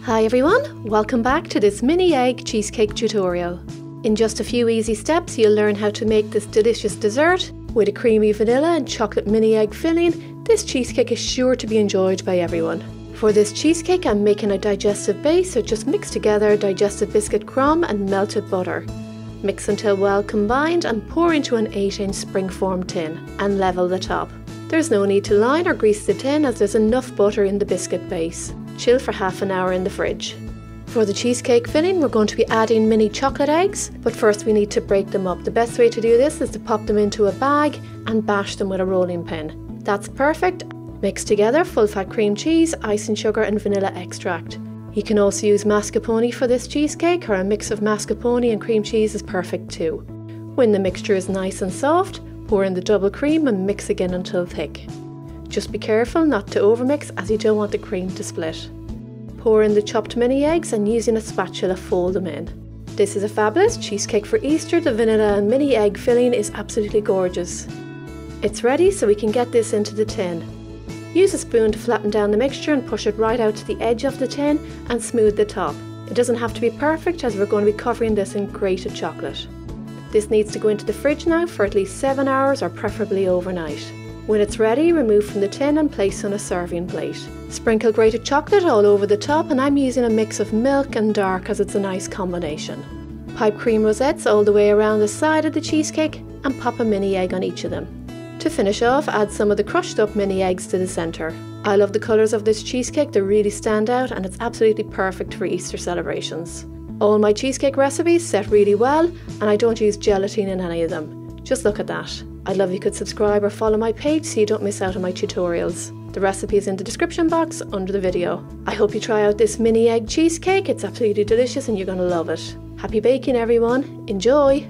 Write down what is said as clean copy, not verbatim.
Hi everyone, welcome back to this mini egg cheesecake tutorial. In just a few easy steps you'll learn how to make this delicious dessert. With a creamy vanilla and chocolate mini egg filling, this cheesecake is sure to be enjoyed by everyone. For this cheesecake I'm making a digestive base, so just mix together digestive biscuit crumb and melted butter. Mix until well combined and pour into an 8-inch springform tin and level the top. There's no need to line or grease the tin as there's enough butter in the biscuit base. Chill for half an hour in the fridge. For the cheesecake filling we're going to be adding mini chocolate eggs, but first we need to break them up. The best way to do this is to pop them into a bag and bash them with a rolling pin. That's perfect. Mix together full fat cream cheese, icing sugar and vanilla extract. You can also use mascarpone for this cheesecake, or a mix of mascarpone and cream cheese is perfect too. When the mixture is nice and soft, pour in the double cream and mix again until thick. Just be careful not to overmix as you don't want the cream to split. Pour in the chopped mini eggs and using a spatula fold them in. This is a fabulous cheesecake for Easter. The vanilla and mini egg filling is absolutely gorgeous. It's ready, so we can get this into the tin. Use a spoon to flatten down the mixture and push it right out to the edge of the tin and smooth the top. It doesn't have to be perfect as we're going to be covering this in grated chocolate. This needs to go into the fridge now for at least 7 hours or preferably overnight. When it's ready, remove from the tin and place on a serving plate. Sprinkle grated chocolate all over the top, and I'm using a mix of milk and dark as it's a nice combination. Pipe cream rosettes all the way around the side of the cheesecake and pop a mini egg on each of them. To finish off, add some of the crushed up mini eggs to the centre. I love the colours of this cheesecake, they really stand out and it's absolutely perfect for Easter celebrations. All my cheesecake recipes set really well and I don't use gelatine in any of them. Just look at that. I'd love if you could subscribe or follow my page so you don't miss out on my tutorials. The recipe is in the description box under the video. I hope you try out this mini egg cheesecake, it's absolutely delicious and you're going to love it. Happy baking everyone, enjoy!